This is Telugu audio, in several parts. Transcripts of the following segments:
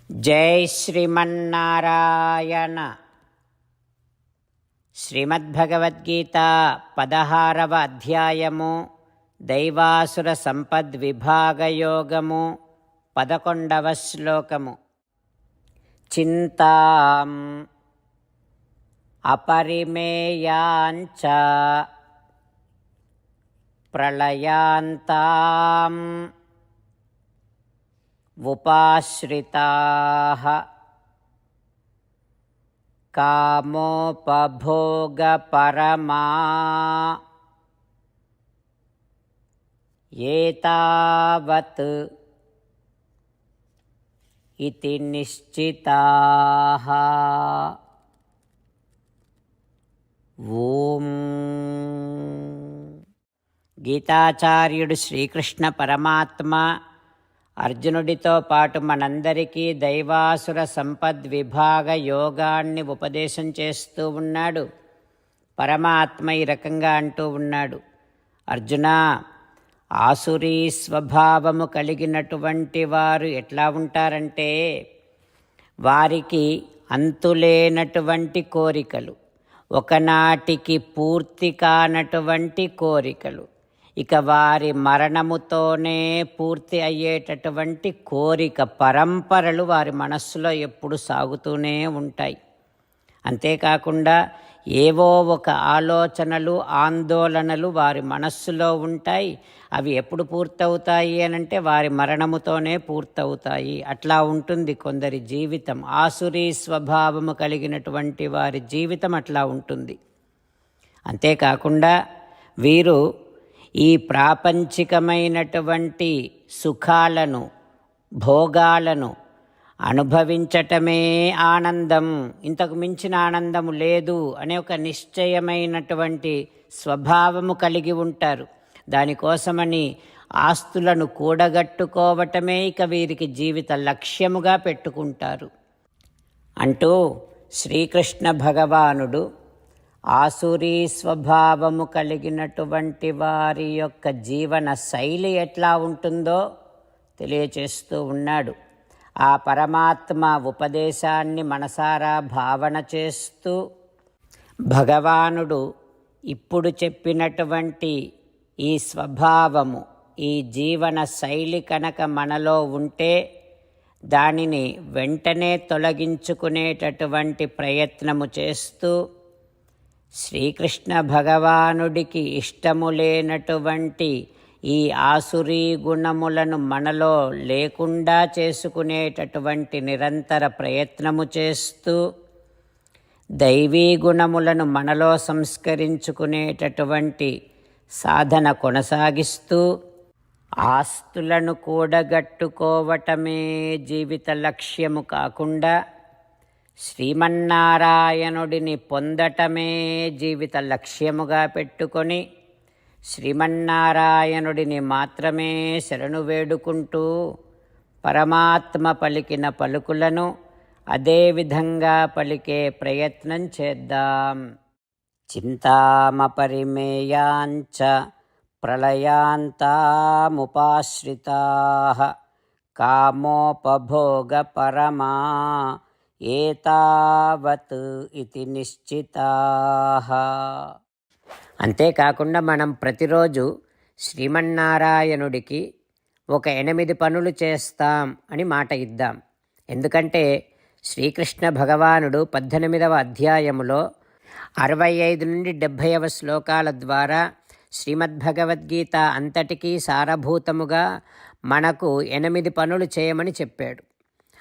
జై శ్రీమన్నారాయణ. శ్రీమద్భగవద్గీత 16వ అధ్యాయము దైవాసుర సంపద్విభాగయోగము 11వ శ్లోకము. చింతాం అపరిమేయాంచ ప్రళయాంతాం ఉపాశ్రితాః కామోపభోగపరమా ఏతావత్ ఇతి నిశ్చితాః. ఓం. గీతాచార్యుడు శ్రీకృష్ణ పరమాత్మ అర్జునుడితో పాటు మనందరికీ దైవాసుర సంపద్విభాగ యోగాన్ని ఉపదేశం చేస్తూ ఉన్నాడు. పరమాత్మ ఈ రకంగా అంటూ ఉన్నాడు, అర్జున, ఆసురీ స్వభావము కలిగినటువంటి వారు ఎట్లా ఉంటారంటే, వారికి అంతులేనటువంటి కోరికలు, ఒకనాటికి పూర్తి కానటువంటి కోరికలు, ఇక వారి మరణముతోనే పూర్తి అయ్యేటటువంటి కోరిక పరంపరలు వారి మనస్సులో ఎప్పుడు సాగుతూనే ఉంటాయి. అంతేకాకుండా ఏవో ఒక ఆలోచనలు, ఆందోళనలు వారి మనస్సులో ఉంటాయి. అవి ఎప్పుడు పూర్తవుతాయి అనంటే వారి మరణముతోనే పూర్తవుతాయి. అట్లా ఉంటుంది కొందరి జీవితం. ఆసురీ స్వభావము కలిగినటువంటి వారి జీవితం అట్లా ఉంటుంది. అంతేకాకుండా వీరు ఈ ప్రాపంచికమైనటువంటి సుఖాలను, భోగాలను అనుభవించటమే ఆనందం, ఇంతకు మించిన ఆనందము లేదు అనే ఒక నిశ్చయమైనటువంటి స్వభావము కలిగి ఉంటారు. దానికోసమని ఆస్తులను కూడగట్టుకోవటమే ఇక వీరికి జీవిత లక్ష్యముగా పెట్టుకుంటారు అంటూ శ్రీకృష్ణ భగవానుడు ఆసురీ స్వభావము కలిగినటువంటి వారి యొక్క జీవన శైలి ఎట్లా ఉంటుందో తెలియచేస్తూ ఉన్నాడు. ఆ పరమాత్మ ఉపదేశాన్ని మనసారా భావన చేస్తూ భగవానుడు ఇప్పుడు చెప్పినటువంటి ఈ స్వభావము, ఈ జీవన శైలి కనుక మనలో ఉంటే దానిని వెంటనే తొలగించుకునేటటువంటి ప్రయత్నము చేస్తూ శ్రీకృష్ణ భగవానుడికి ఇష్టము లేనటువంటి ఈ ఆసురీ గుణములను మనలో లేకుండా చేసుకునేటటువంటి నిరంతర ప్రయత్నము చేస్తూ దైవీ గుణములను మనలో సంస్కరించుకునేటటువంటి సాధన కొనసాగిస్తూ ఆస్తులను కూడగట్టుకోవటమే జీవిత లక్ష్యము కాకుండా శ్రీమన్నారాయణుడిని పొందటమే జీవిత లక్ష్యముగా పెట్టుకొని శ్రీమన్నారాయణుడిని మాత్రమే శరణు వేడుకుంటూ పరమాత్మ పలికిన పలుకులను అదేవిధంగా పలికే ప్రయత్నం చేద్దాం. చింతామపరిమేయాంచ ప్రళయాంతాముపాశ్రితాః కామోపభోగపరమా ఏతావత్ ఇతి నిశ్చితాః. అంతేకాకుండా మనం ప్రతిరోజు శ్రీమన్నారాయణుడికి ఒక 8 పనులు చేస్తాం అని మాట ఇద్దాం. ఎందుకంటే శ్రీకృష్ణ భగవానుడు 18వ అధ్యాయములో 65 నుండి 70వ శ్లోకాల ద్వారా శ్రీమద్భగవద్గీత అంతటికీ సారభూతముగా మనకు 8 పనులు చేయమని చెప్పాడు.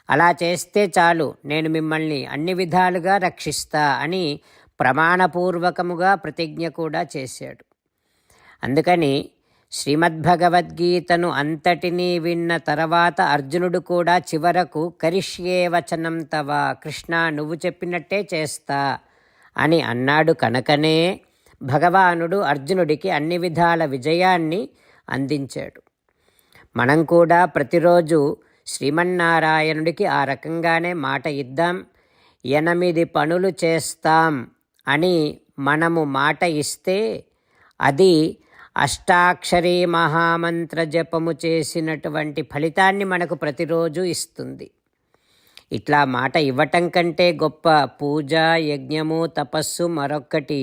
అలా చేస్తే చాలు, నేను మిమ్మల్ని అన్ని విధాలుగా రక్షిస్తా అని ప్రమాణపూర్వకముగా ప్రతిజ్ఞ కూడా చేశాడు. అందుకని శ్రీమద్భగవద్గీతను అంతటినీ విన్న తర్వాత అర్జునుడు కూడా చివరకు కరిష్యే వచనం తవ, కృష్ణ నువ్వు చెప్పినట్టే చేస్తా అని అన్నాడు. కనుకనే భగవానుడు అర్జునుడికి అన్ని విధాల విజయాన్ని అందించాడు. మనం కూడా ప్రతిరోజు శ్రీమన్నారాయణుడికి ఆ రకంగానే మాట ఇద్దాం. 8 పనులు చేస్తాం అని మనము మాట ఇస్తే అది అష్టాక్షరీ మహామంత్ర జపము చేసినటువంటి ఫలితాన్ని మనకు ప్రతిరోజు ఇస్తుంది. ఇట్లా మాట ఇవ్వటం కంటే గొప్ప పూజ, యజ్ఞము, తపస్సు మరొక్కటి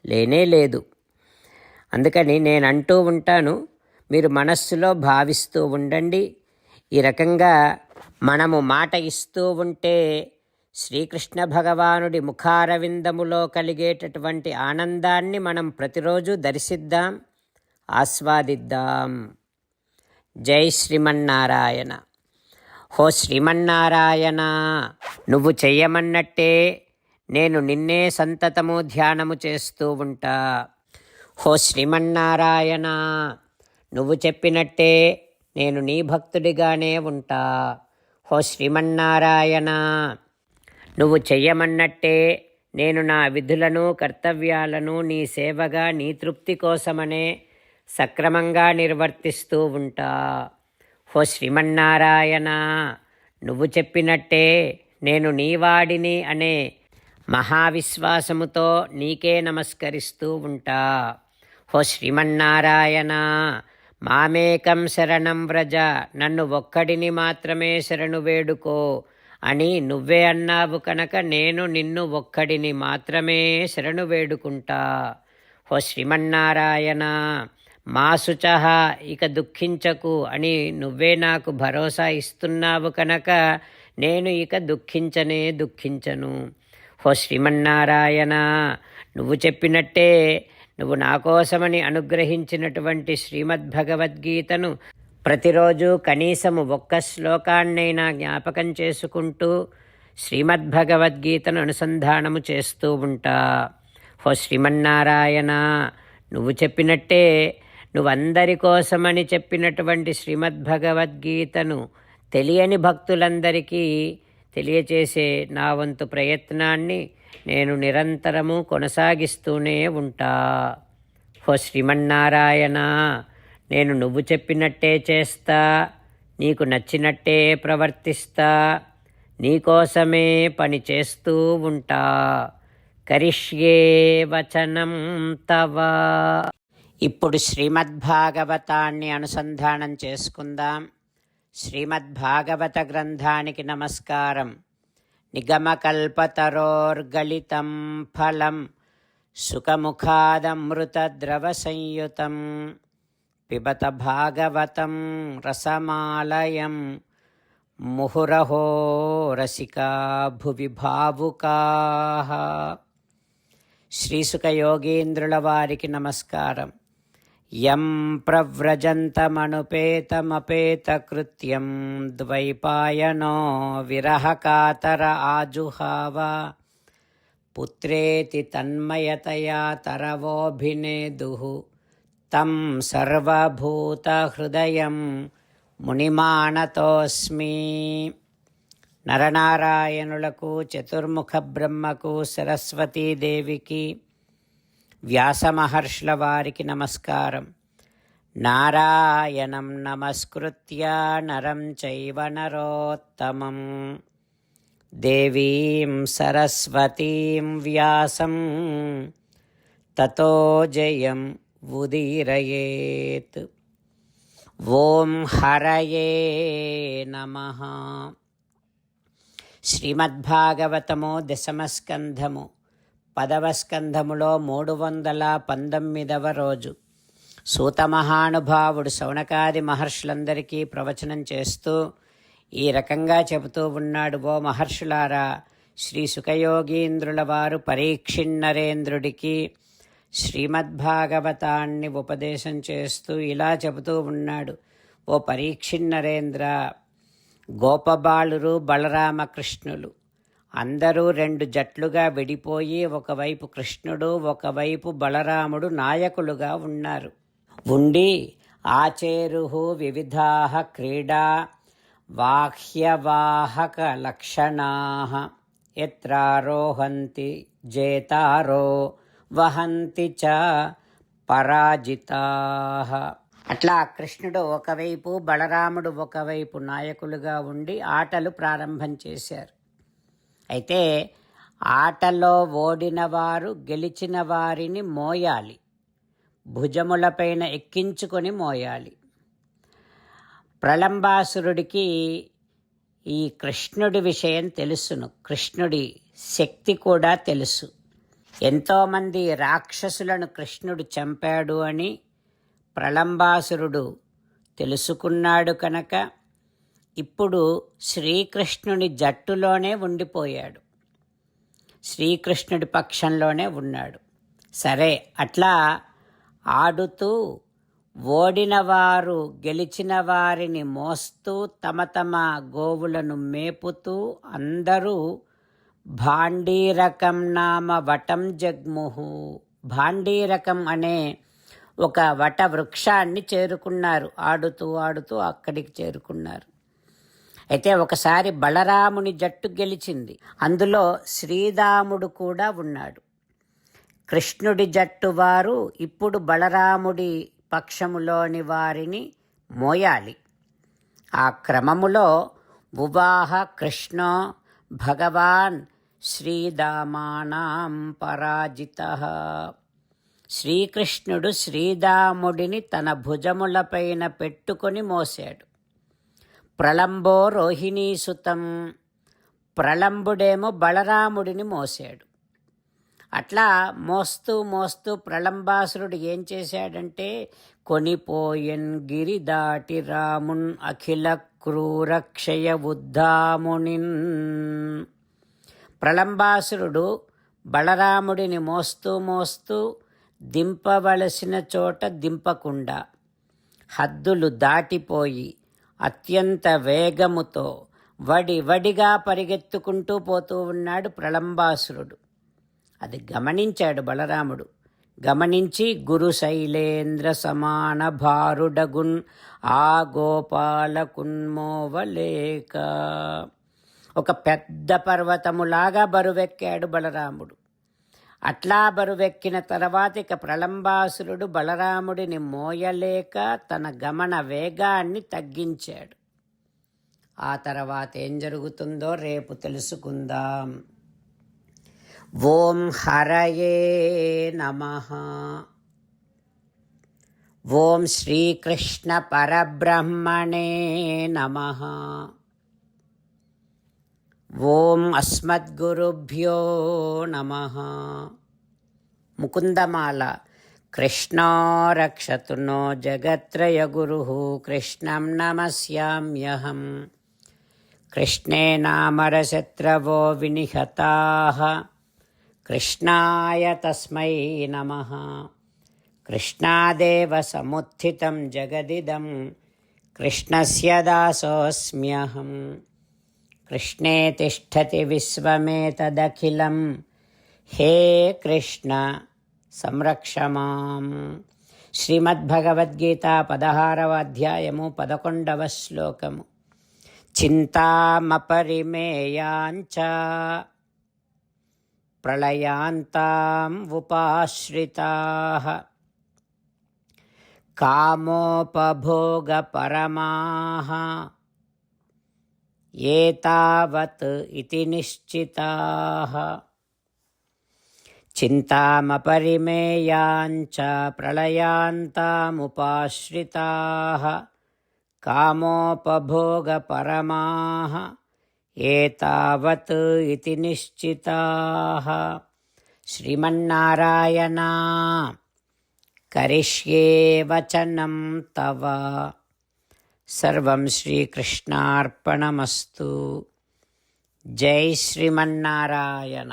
లేనే లేదు. అందుకని నేను అంటూ ఉంటాను, మీరు మనస్సులో భావిస్తూ ఉండండి. ఈ రకంగా మనము మాట ఇస్తూ ఉంటే శ్రీకృష్ణ భగవానుడి ముఖారవిందములో కలిగేటటువంటి ఆనందాన్ని మనం ప్రతిరోజు దర్శిద్దాం, ఆస్వాదిద్దాం. జై శ్రీమన్నారాయణ. హో శ్రీమన్నారాయణ, నువ్వు చెయ్యమన్నట్టే నేను నిన్నే సంతతము ధ్యానము చేస్తూ ఉంటా. హో శ్రీమన్నారాయణ, నువ్వు చెప్పినట్టే నేను నీ భక్తుడిగానే ఉంటా. హో శ్రీమన్నారాయణ, నువ్వు చెయ్యమన్నట్టే నేను నా విధులను, కర్తవ్యాలను నీ సేవగా, నీ తృప్తి కోసమనే సక్రమంగా నిర్వర్తిస్తూ ఉంటా. హో శ్రీమన్నారాయణ, నువ్వు చెప్పినట్టే నేను నీవాడిని అనే మహావిశ్వాసముతో నీకే నమస్కరిస్తూ ఉంటా. హో శ్రీమన్నారాయణ, మామేకం శరణం వ్రజ, నన్ను ఒక్కడిని మాత్రమే శరణు వేడుకో అని నువ్వే అన్నావు కనుక నేను నిన్ను ఒక్కడిని మాత్రమే శరణు వేడుకుంటా. హో శ్రీమన్నారాయణ, మా శుచః, ఇక దుఃఖించకు అని నువ్వే నాకు భరోసా ఇస్తున్నావు కనుక నేను ఇక దుఃఖించను. హో శ్రీమన్నారాయణ, నువ్వు చెప్పినట్టే నువ్వు నా కోసమని అనుగ్రహించినటువంటి శ్రీమద్భగవద్గీతను ప్రతిరోజు కనీసము ఒక్క శ్లోకాన్నైనా జ్ఞాపకం చేసుకుంటూ శ్రీమద్భగవద్గీతను అనుసంధానము చేస్తూ ఉంటా. హో శ్రీమన్నారాయణ, నువ్వు చెప్పినట్టే నువ్వందరి కోసమని చెప్పినటువంటి శ్రీమద్భగవద్గీతను తెలియని భక్తులందరికీ తెలియచేసే నా వంతు ప్రయత్నాన్ని నేను నిరంతరము కొనసాగిస్తూనే ఉంటా. హో శ్రీమన్నారాయణ, నేను నువ్వు చెప్పినట్టే చేస్తా, నీకు నచ్చినట్టే ప్రవర్తిస్తా, నీకోసమే పని చేస్తూ ఉంటా. కరిష్యే వచనం తవ. ఇప్పుడు శ్రీమద్భాగవతాన్ని అనుసంధానం చేసుకుందాం. శ్రీమద్భాగవత గ్రంథానికి నమస్కారం. నిగమకల్పతరోర్గళితం ఫలం సుఖముఖాదమృతద్రవసంయుతం పిబత భాగవతం రసమాలయం ముహురహో రసికా భువి భావుకాః. శ్రీసుఖయోగీంద్రుల వారికి నమస్కారం. యం ప్రవ్రజంతమనుపేతమపేతకృత్యం ద్వైపాయనో విరహకాతర ఆజుహావ పుత్రేతి తన్మయతయా తరవోభినేదుః తం సర్వభూతహృదయం మునిమానతోస్మి. నరనారాయణులకు, చతుర్ముఖ బ్రహ్మకు, సరస్వతీదేవికి, వ్యాసమహర్షుల వారికి నమస్కారం. నారాయణం నమస్కృత్య నరం చైవ నరోత్తమం దేవీం సరస్వతీం వ్యాసం తతో జయం ఉదీరయేత్. ఓం హరయే నమః. శ్రీమద్భాగవతము దశమస్కంధము, 10వ స్కంధములో 319వ రోజు. సూతమహానుభావుడు శౌనకాది మహర్షులందరికీ ప్రవచనం చేస్తూ ఈ రకంగా చెబుతూ ఉన్నాడు. ఓ మహర్షులారా, శ్రీ సుఖయోగీంద్రుల వారు పరీక్షిన్నరేంద్రుడికి శ్రీమద్భాగవతాన్ని ఉపదేశం చేస్తూ ఇలా చెబుతూ ఉన్నాడు. ఓ పరీక్షిన్నరేంద్ర, గోపబాలురు, బలరామకృష్ణులు అందరూ 2 జట్లుగా విడిపోయి ఒకవైపు కృష్ణుడు, ఒకవైపు బలరాముడు నాయకులుగా ఉండి ఆచేరుహు వివిధాః క్రీడా వాహ్యవాహక లక్షణాః యత్రారోహంతి జేతారో వహంతి చ పరాజితాః. అట్లా కృష్ణుడు ఒకవైపు, బలరాముడు ఒకవైపు నాయకులుగా ఉండి ఆటలు ప్రారంభం చేశారు. అయితే ఆటలో ఓడిన వారు గెలిచిన వారిని మోయాలి, భుజములపైన ఎక్కించుకొని మోయాలి. ప్రళంబాసురుడికి ఈ కృష్ణుడి విషయం తెలుసును, కృష్ణుడి శక్తి కూడా తెలుసు. ఎంతోమంది రాక్షసులను కృష్ణుడు చంపాడు అని ప్రళంబాసురుడు తెలుసుకున్నాడు కనుక ఇప్పుడు శ్రీకృష్ణుని జట్టులోనే ఉండిపోయాడు, శ్రీకృష్ణుడి పక్షంలోనే ఉన్నాడు. సరే, అట్లా ఆడుతూ ఓడిన వారు గెలిచిన వారిని మోస్తూ తమ తమ గోవులను మేపుతూ అందరూ భాండీరకం నామ వటం జగ్ముహు, భాండీరకం అనే ఒక వట వృక్షాన్ని చేరుకున్నారు. ఆడుతూ ఆడుతూ అక్కడికి చేరుకున్నారు. అయితే ఒకసారి బలరాముని జట్టు గెలిచింది. అందులో శ్రీరాముడు కూడా ఉన్నాడు. కృష్ణుడి జట్టు వారు ఇప్పుడు బలరాముడి పక్షములోని వారిని మోయాలి. ఆ క్రమములో ఉవాహ కృష్ణో భగవాన్ శ్రీరామానాం పరాజితః. శ్రీకృష్ణుడు శ్రీరాముడిని తన భుజములపైన పెట్టుకొని మోసాడు. ప్రళంబో రోహిణీసుతం, ప్రళంబుడేమో బలరాముడిని మోసాడు. అట్లా మోస్తూ మోస్తూ ప్రళంబాసురుడు ఏం చేశాడంటే కొనిపోయన్ గిరి దాటి రామున్ అఖిల క్రూరక్షయ ఉద్ధామునిన్. ప్రళంబాసురుడు బలరాముడిని మోస్తూ మోస్తూ దింపవలసిన చోట దింపకుండా హద్దులు దాటిపోయి అత్యంత వేగముతో వడివడిగా పరిగెత్తుకుంటూ పోతూ ఉన్నాడు ప్రళంబాసురుడు. అది గమనించాడు బలరాముడు. గమనించి గురు శైలేంద్ర సమాన భారుడగున్ ఆ గోపాలకున్మోవలేక, ఒక పెద్ద పర్వతములాగా బరువెక్కాడు బలరాముడు. అట్లా బరువెక్కిన తర్వాత ఇక ప్రళంబాసురుడు బలరాముడిని మోయలేక తన గమన వేగాన్ని తగ్గించాడు. ఆ తర్వాత ఏం జరుగుతుందో రేపు తెలుసుకుందాం. ఓం హరయే నమః. ఓం శ్రీకృష్ణ పరబ్రహ్మణే నమః. ఓం అస్మద్గురుభ్యో నమః. ముకుందమాల. కృష్ణో రక్షతు నో జగత్రయ గురుః కృష్ణం నమస్యామ్యహం. కృష్ణేనామరశత్రవో వినిహతాః కృష్ణాయ తస్మై నమః. కృష్ణాదేవ సముత్థితం జగదిదం కృష్ణస్య దాసోऽస్మ్యహం. కృష్ణే తిష్టతి విశ్వమేతదఖిలం హే కృష్ణ సంరక్ష మాం. శ్రీమద్భగవద్గీత 16వ అధ్యాయము 11వ శ్లోకము. చింతామపరిమేయాంచ ప్రళయాంతాం ఉపాశ్రితాః కామోపభోగపరమాః ఏతావత్ ఇతి నిశ్చితాః. చింతామపరిమేయాంచ ప్రళయాంతాముపాశ్రితాః కామోపభోగపరమాః ఏతావత్ ఇతి నిశ్చితాః. శ్రీమన్నారాయణ కరిష్యే వచనం తవ. సర్వం శ్రీకృష్ణార్పణమస్తు. జై శ్రీమన్నారాయణ.